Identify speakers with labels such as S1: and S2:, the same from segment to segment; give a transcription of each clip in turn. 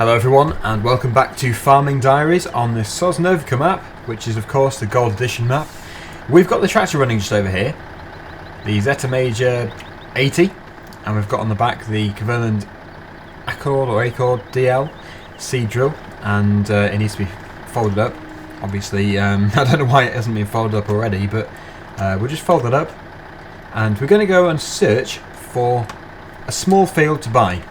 S1: Hello everyone and welcome back to Farming Diaries on this Sosnovka map, which is of course the Gold Edition map. We've got the tractor running just over here, the Zeta Major 80, and we've got on the back the Kverneland Accord DL seed drill, and it needs to be folded up. Obviously, I don't know why it hasn't been folded up already, but we'll just fold it up and we're going to go and search for a small field to buy.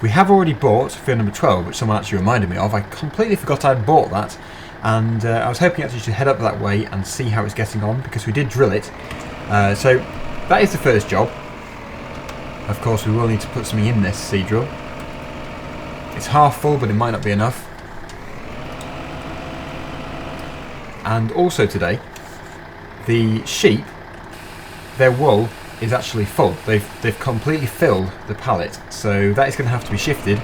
S1: We have already bought field number 12, which someone actually reminded me of. I completely forgot I'd bought that, and I was hoping actually to head up that way and see how it's getting on, because we did drill it. So that is the first job. Of course we will need to put something in this seed drill. It's half full, but it might not be enough. And also today, the sheep, their wool is actually full. They've completely filled the pallet, so that is going to have to be shifted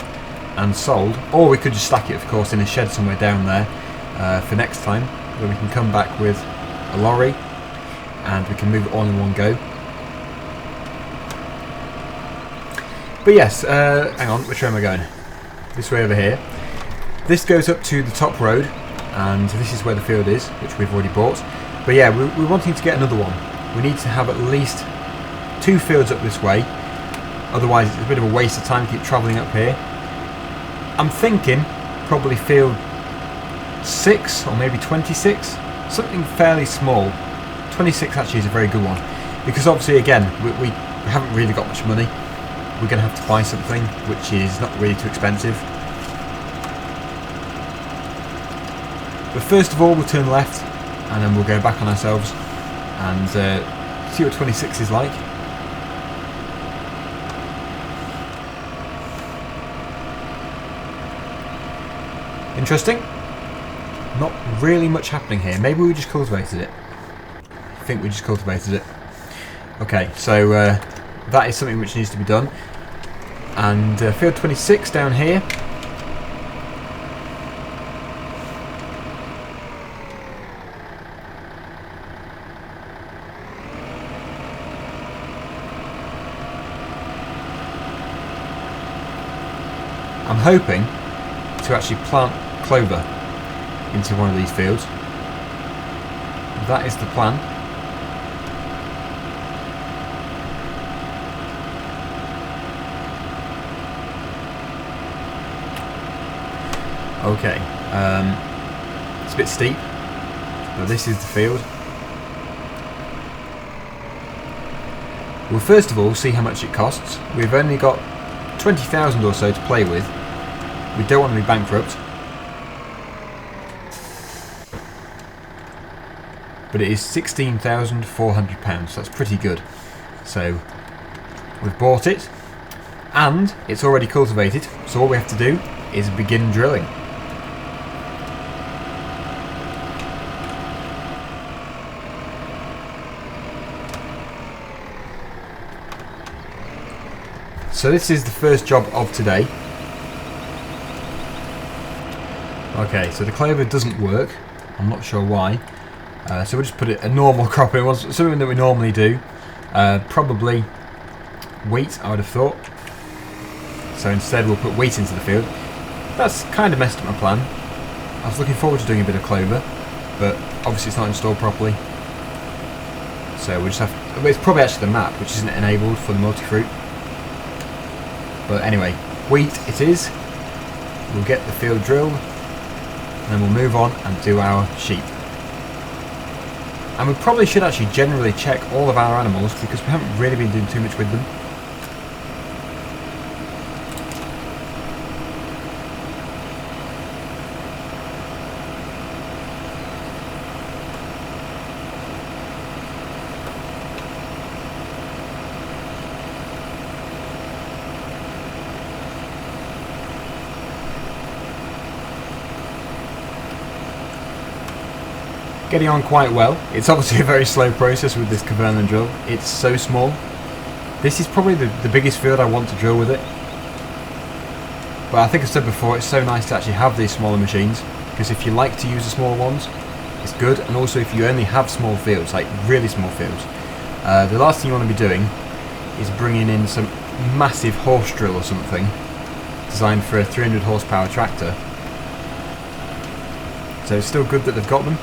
S1: and sold, or we could just stack it of course in a shed somewhere down there for next time, where we can come back with a lorry and we can move it all in one go. But yes, hang on, which way am I going? This way over here. This goes up to the top road, and this is where the field is, which we've already bought. But yeah, we're wanting to get another one. We need to have at least 2 fields up this way, otherwise it's a bit of a waste of time to keep travelling up here. I'm thinking probably field 6 or maybe 26, something fairly small. 26 actually is a very good one, because obviously again we haven't really got much money. We're going to have to buy something which is not really too expensive. But first of all we'll turn left and then we'll go back on ourselves and see what 26 is like. Interesting. Not really much happening here. Maybe we just cultivated it. I think we just cultivated it. Okay, so that is something which needs to be done. And field 26 down here. I'm hoping to actually plant clover into one of these fields. That is the plan. Okay, it's a bit steep, but this is the field. We'll first of all see how much it costs. We've only got 20,000 or so to play with. We don't want to be bankrupt. But it is £16,400, that's pretty good. So we've bought it and it's already cultivated, so all we have to do is begin drilling. So this is the first job of today. Okay, so the clover doesn't work. I'm not sure why. So we'll just put a normal crop in, something that we normally do. Probably wheat, I would have thought. So instead we'll put wheat into the field. That's kind of messed up my plan. I was looking forward to doing a bit of clover, but obviously it's not installed properly. So we'll just have to, it's probably actually the map which isn't enabled for the multi-fruit. But anyway, wheat it is. We'll get the field drilled, and then we'll move on and do our sheep. And we probably should actually generally check all of our animals, because we haven't really been doing too much with them. Getting on quite well. It's obviously a very slow process with this Kverneland drill. It's so small. This is probably the biggest field I want to drill with it. But I think I said before, it's so nice to actually have these smaller machines, because if you like to use the smaller ones, it's good. And also if you only have small fields, like really small fields, the last thing you want to be doing is bringing in some massive horse drill or something designed for a 300 horsepower tractor. So it's still good that they've got them.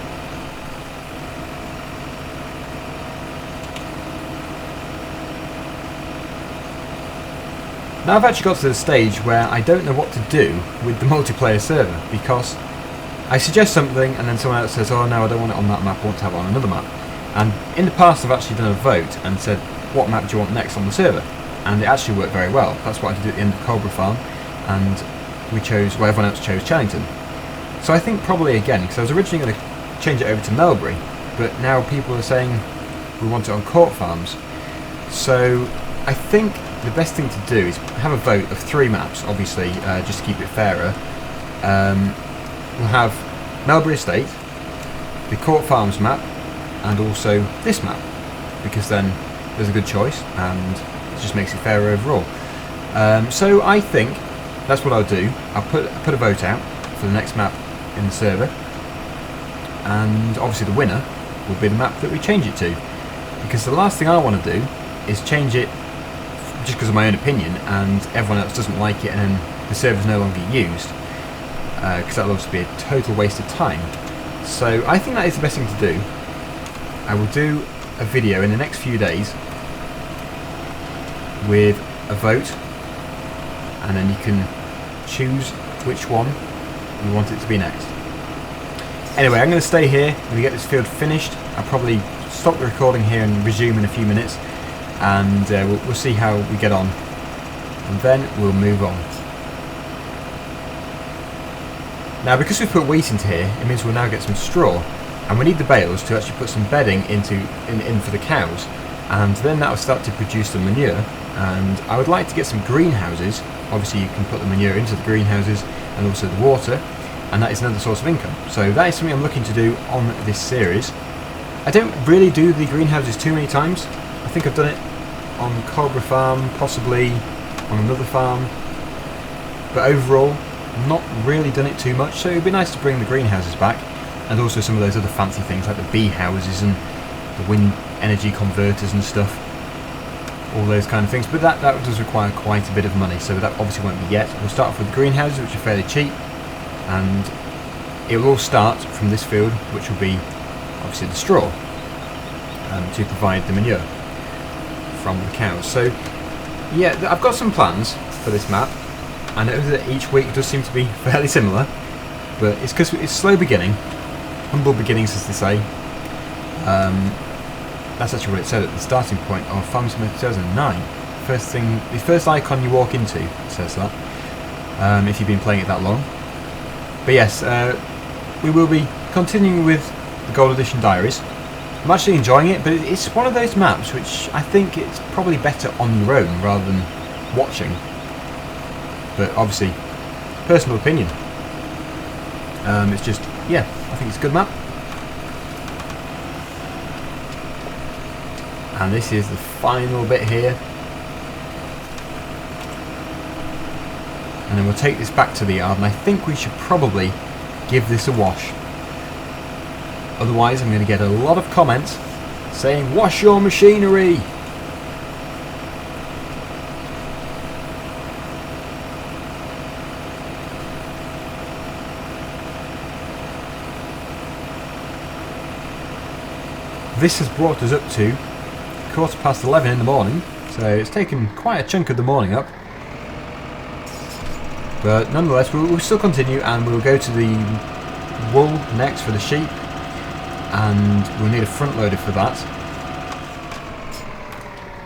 S1: Now I've actually got to the stage where I don't know what to do with the multiplayer server, because I suggest something and then someone else says, oh no, I don't want it on that map, I want to have it on another map. And in the past I've actually done a vote and said, what map do you want next on the server? And it actually worked very well. That's what I did at the end of Cobra Farm, and we chose, well, everyone else chose Chellington. So I think probably again, because I was originally going to change it over to Melbury, but now people are saying we want it on Court Farms. So I think the best thing to do is have a vote of 3 maps, obviously, just to keep it fairer. We'll have Melbury Estate, the Court Farms map, and also this map, because then there's a good choice and it just makes it fairer overall. So I think that's what I'll do. I'll put a vote out for the next map in the server, and obviously the winner will be the map that we change it to, because the last thing I want to do is change it just because of my own opinion and everyone else doesn't like it and then the server's no longer used, because that'll obviously be a total waste of time. So I think that is the best thing to do. I will do a video in the next few days with a vote, and then you can choose which one you want it to be next. Anyway, I'm going to stay here and we get this field finished. I'll probably stop the recording here and resume in a few minutes, and we'll see how we get on, and then we'll move on. Now, because we've put wheat into here, it means we'll now get some straw, and we need the bales to actually put some bedding in for the cows, and then that will start to produce the manure. And I would like to get some greenhouses. Obviously you can put the manure into the greenhouses and also the water, and that is another source of income. So that is something I'm looking to do on this series. I don't really do the greenhouses too many times. I think I've done it on Cobra Farm, possibly on another farm, but overall not really done it too much. So it would be nice to bring the greenhouses back, and also some of those other fancy things like the bee houses and the wind energy converters and stuff, all those kind of things. But that does require quite a bit of money, so that obviously won't be yet. We'll start off with the greenhouses, which are fairly cheap, and it will all start from this field, which will be obviously the straw, to provide the manure from the cows. So yeah, I've got some plans for this map. I know that each week does seem to be fairly similar, but it's because it's slow beginning, humble beginnings as they say. That's actually what it said at the starting point of Farming Simulator 2009. The first icon you walk into says that, if you've been playing it that long. But yes, we will be continuing with the Gold Edition Diaries. I'm actually enjoying it, but it's one of those maps which I think it's probably better on your own rather than watching. But obviously, personal opinion. It's just, yeah, I think it's a good map. And this is the final bit here. And then we'll take this back to the yard, and I think we should probably give this a wash. Otherwise I'm going to get a lot of comments saying, wash your machinery! This has brought us up to 11:15 in the morning, so it's taken quite a chunk of the morning up. But nonetheless, we'll still continue, and we'll go to the wool next for the sheep, and we'll need a front loader for that.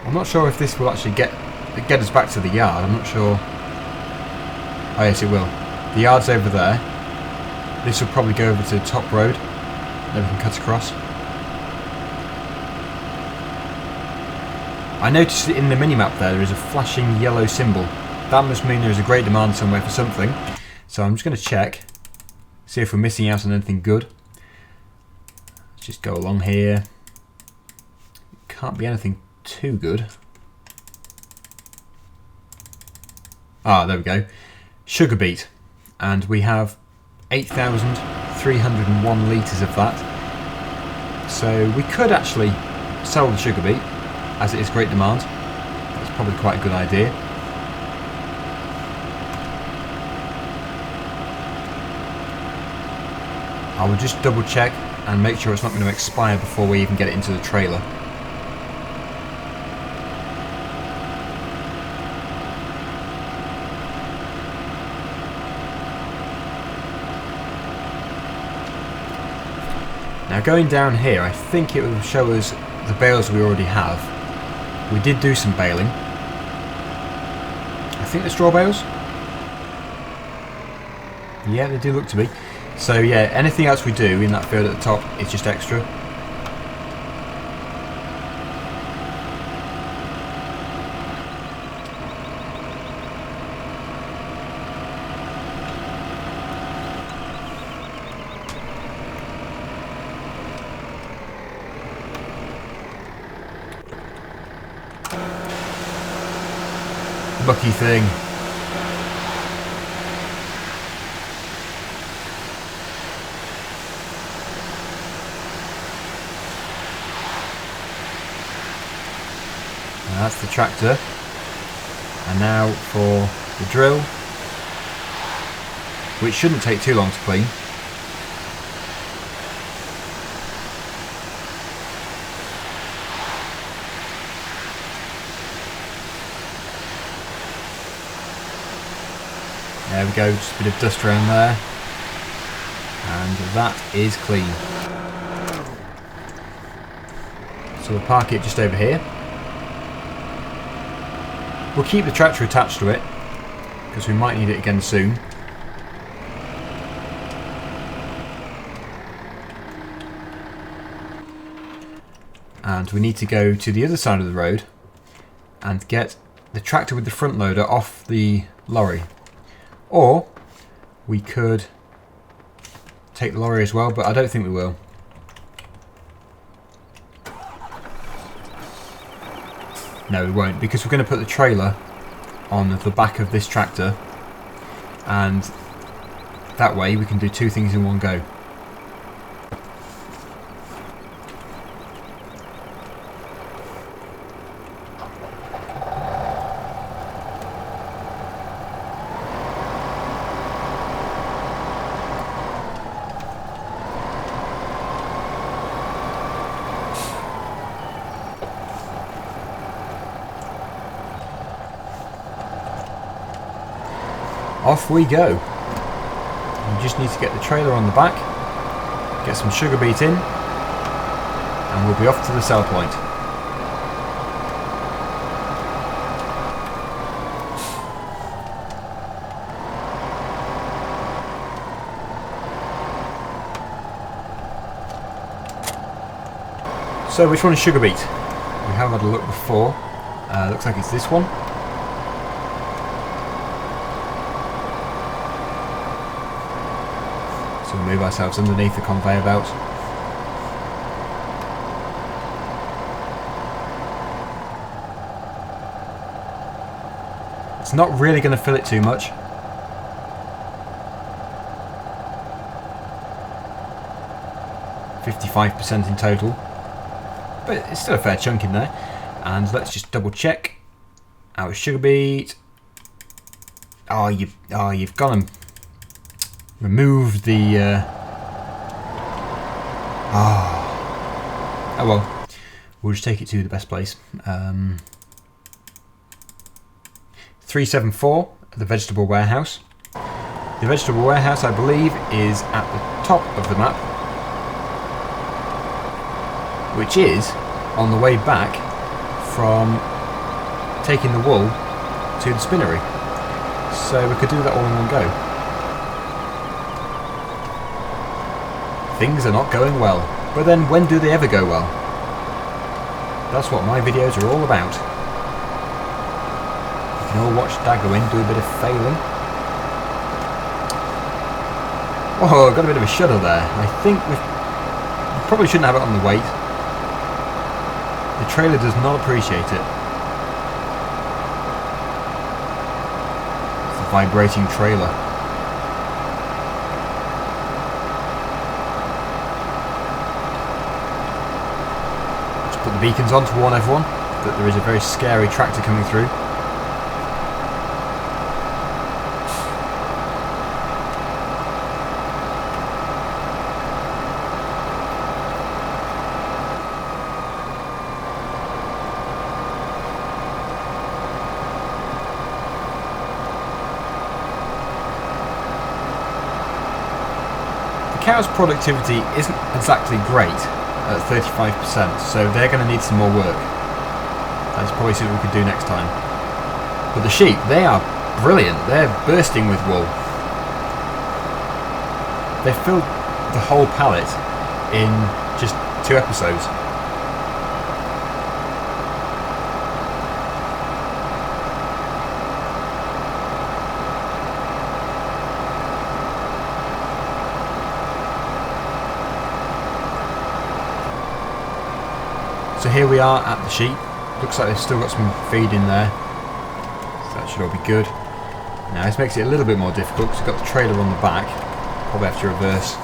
S1: I'm not sure if this will actually get us back to the yard. I'm not sure. Oh yes, it will. The yard's over there. This will probably go over to the top road, then we can cut across. I noticed that in the minimap there is a flashing yellow symbol. That must mean there is a great demand somewhere for something. So I'm just going to check, see if we're missing out on anything good. Let's just go along here. Can't be anything too good. Ah, there we go. Sugar beet. And we have 8,301 litres of that. So we could actually sell the sugar beet, as it is great demand. That's probably quite a good idea. I will just double check and make sure it's not going to expire before we even get it into the trailer. Now going down here, I think it will show us the bales we already have. We did do some baling. I think the straw bales? Yeah, they do look to be. So yeah, anything else we do in that field at the top is just extra. Lucky thing. That's the tractor, and now for the drill, which shouldn't take too long to clean. There we go, just a bit of dust around there, and that is clean. So we'll park it just over here. We'll keep the tractor attached to it, because we might need it again soon. And we need to go to the other side of the road and get the tractor with the front loader off the lorry. Or we could take the lorry as well, but I don't think we will. No, we won't, because we're going to put the trailer on the back of this tractor, and that way we can do two things in one go. Off we go. We just need to get the trailer on the back, get some sugar beet in, and we'll be off to the sell point. So which one is sugar beet? We have had a look before. Looks like it's this one. So we'll move ourselves underneath the conveyor belt. It's not really going to fill it too much. %55 in total, but it's still a fair chunk in there. And let's just double check our sugar beet. You've gone and removed the. Oh well, we'll just take it to the best place. 374, the vegetable warehouse. The vegetable warehouse, I believe, is at the top of the map, which is on the way back from taking the wool to the spinnery. So we could do that all in one go. Things are not going well, but then when do they ever go well? That's what my videos are all about. You can all watch Daggerwin do a bit of failing. Oh, got a bit of a shudder there. I think we probably shouldn't have it on the weight. The trailer does not appreciate it. It's a vibrating trailer. Just put the beacons on to warn everyone that there is a very scary tractor coming through. cow's productivity isn't exactly great at 35%, so they're going to need some more work. That's probably something we could do next time. But the sheep, they are brilliant. They're bursting with wool. They filled the whole pallet in just 2 episodes. So here we are at the sheep. Looks like they've still got some feed in there. So that should all be good. Now this makes it a little bit more difficult because we've got the trailer on the back. Probably have to reverse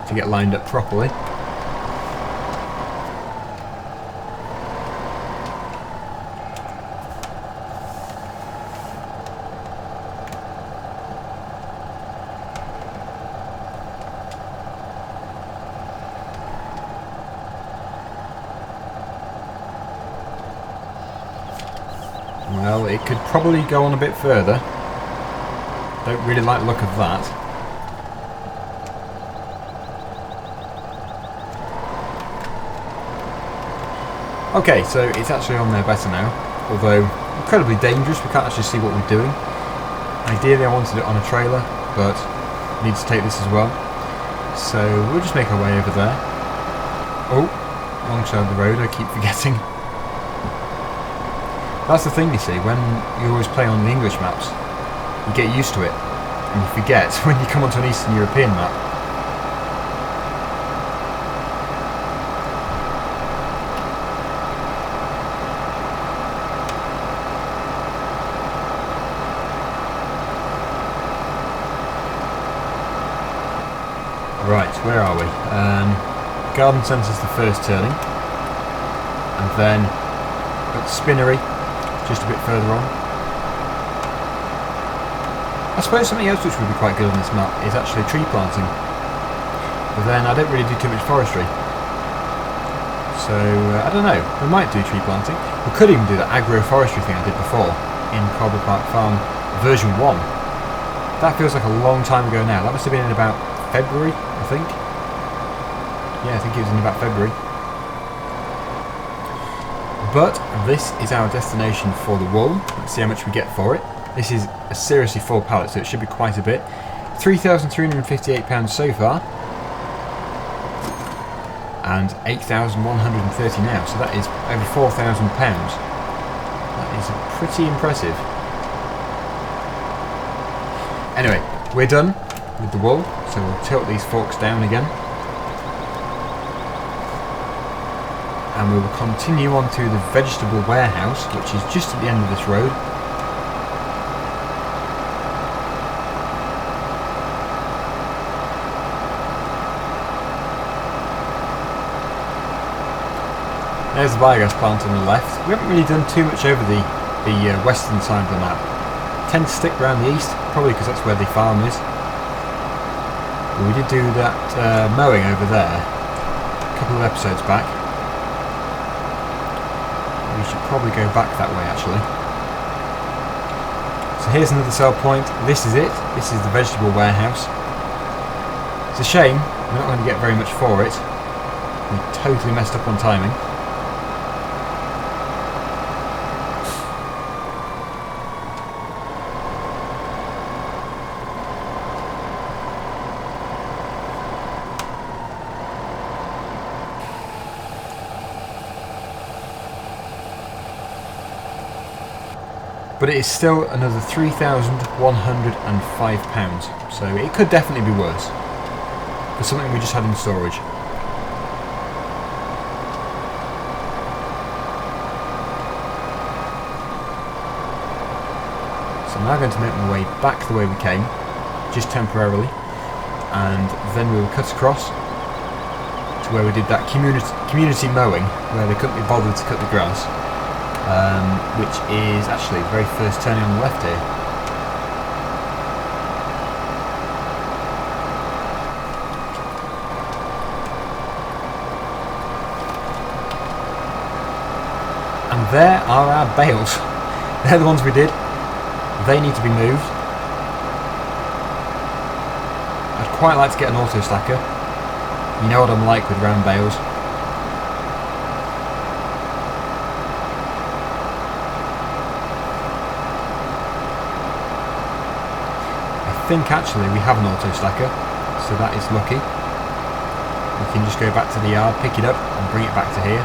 S1: to get lined up properly. Well, it could probably go on a bit further. Don't really like the look of that. Okay, so it's actually on there better now. Although, incredibly dangerous, we can't actually see what we're doing. Ideally I wanted it on a trailer, but I need to take this as well. So we'll just make our way over there. Oh, wrong side of the road, I keep forgetting. That's the thing, you see, when you always play on the English maps, you get used to it, and you forget when you come onto an Eastern European map. Right, where are we? Garden Centre's the first turning, and then got the Spinnery just a bit further on. I suppose something else which would be quite good on this map is actually tree planting, but then I don't really do too much forestry, so I don't know, we might do tree planting. We could even do that agroforestry thing I did before in Cobble Park Farm version 1. That feels like a long time ago now. That must have been in about February, I think. Yeah, I think it was in about February. But this is our destination for the wool. Let's see how much we get for it. This is a seriously full pallet, so it should be quite a bit. £3,358 so far. And £8,130 now, so that is over £4,000. That is pretty impressive. Anyway, we're done with the wool, so we'll tilt these forks down again. And we will continue on to the vegetable warehouse, which is just at the end of this road. There's the biogas plant on the left. We haven't really done too much over the western side of the map. Tend to stick around the east, probably because that's where the farm is. But we did do that mowing over there a couple of episodes back. We should probably go back that way actually. So here's another sell point. This is it. This is the vegetable warehouse. It's a shame we're not going to get very much for it. We totally messed up on timing. But it is still another £3,105, so it could definitely be worse for something we just had in storage. So I'm now going to make my way back the way we came, just temporarily, and then we will cut across to where we did that community mowing, where they couldn't be bothered to cut the grass. Which is actually the very first turning on the left here. And there are our bales. They're the ones we did. They need to be moved. I'd quite like to get an auto stacker, You know what I'm like with round bales. I think actually we have an auto stacker, so that is lucky. We can just go back to the yard, pick it up and bring it back to here.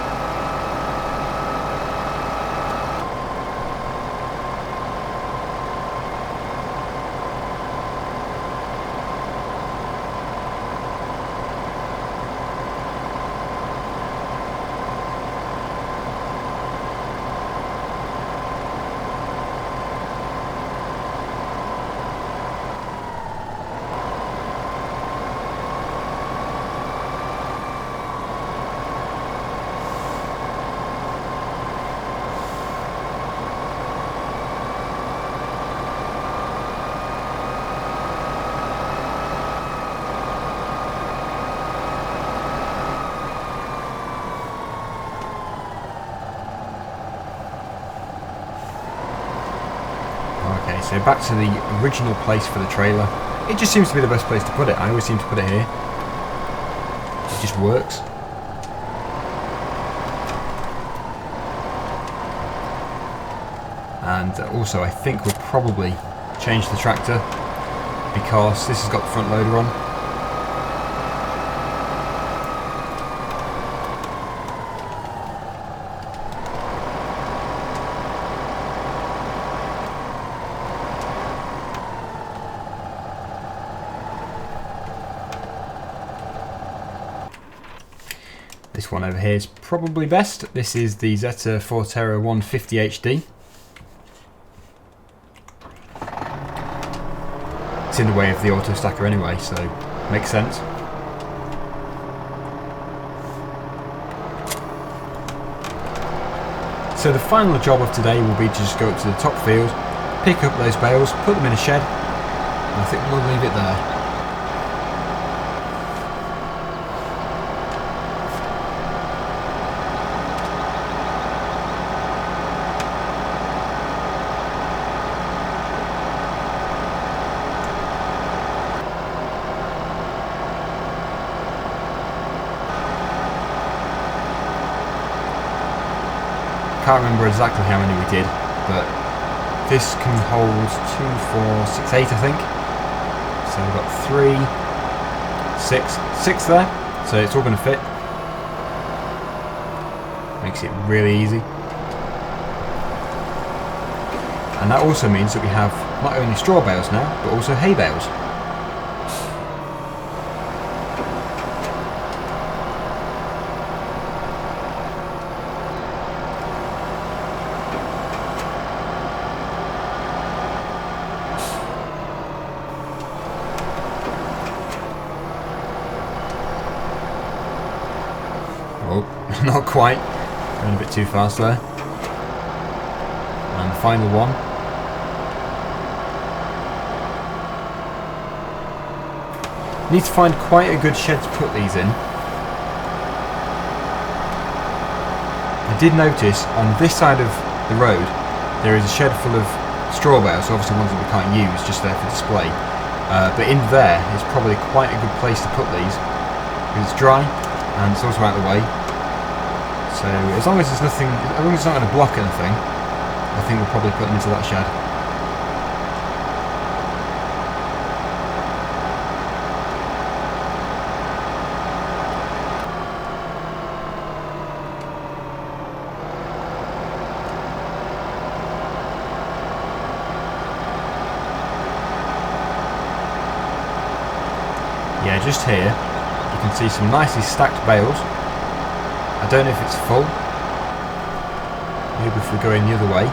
S1: Okay, so back to the original place for the trailer. It just seems to be the best place to put it. I always seem to put it here. It just works. And also I think we'll probably change the tractor because this has got the front loader on. This one over here is probably best. This is the Zeta Forterra 150 HD. It's in the way of the auto stacker anyway, so makes sense. So the final job of today will be to just go up to the top field, pick up those bales, put them in a shed, and I think we'll leave it there. Can't remember exactly how many we did, but this can hold 2, 4, 6, 8 I think. So we've got 3, 6 there, so it's all going to fit. Makes it really easy. And that also means that we have not only straw bales now, but also hay bales. Not quite, going a bit too fast there. And the final one. Need to find quite a good shed to put these in. I did notice on this side of the road there is a shed full of straw bales, so obviously ones that we can't use, just there for display. But in there is probably quite a good place to put these, because it's dry and it's also out of the way. So as long as there's nothing, as long as it's not going to block anything, I think we'll probably put them into that shed. Yeah, just here you can see some nicely stacked bales. I don't know if it's full. Maybe if we go in the other way.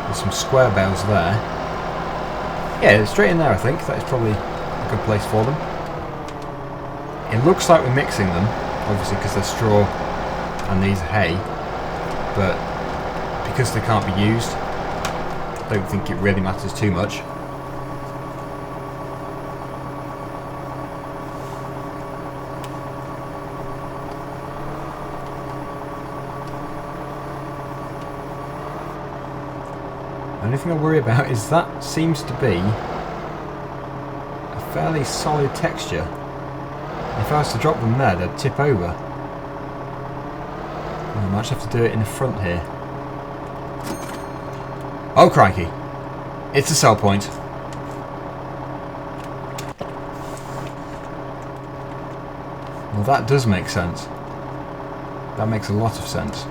S1: There's some square bales there. Yeah, straight in there I think. That is probably a good place for them. It looks like we're mixing them, obviously because they're straw and these are hay. But because they can't be used, I don't think it really matters too much. The only thing I worry about is that seems to be a fairly solid texture. if I was to drop them there, they'd tip over. I might just have to do it in the front here. Oh crikey! It's a sell point. Well, that does make sense. That makes a lot of sense.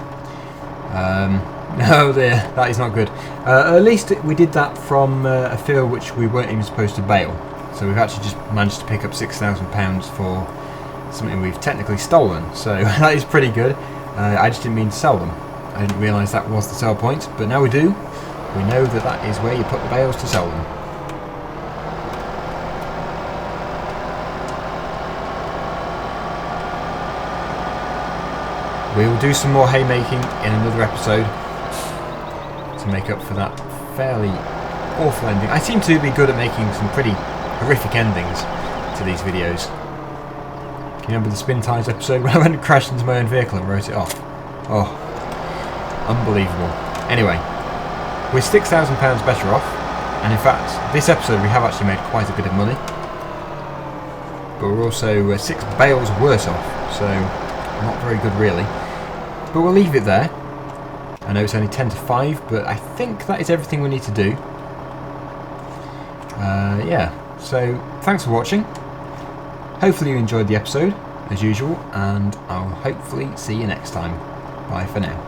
S1: No, dear, that is not good. At least we did that from a field which we weren't even supposed to bale. So we've actually just managed to pick up £6,000 for something we've technically stolen. So that is pretty good. I just didn't mean to sell them. I didn't realise that was the sell point, but now we do. We know that that is where you put the bales to sell them. We will do some more haymaking in another episode to make up for that fairly awful ending. I seem to be good at making some pretty horrific endings to these videos. Can you remember the spin tyres episode when I went and crashed into my own vehicle and wrote it off? Oh, unbelievable. Anyway, we're £6,000 better off, and in fact, this episode we have actually made quite a bit of money. But we're also 6 bales worse off, so not very good really. But we'll leave it there. I know it's only 10 to 5, but I think that is everything we need to do. Yeah, so thanks for watching. Hopefully you enjoyed the episode, as usual, and I'll hopefully see you next time. Bye for now.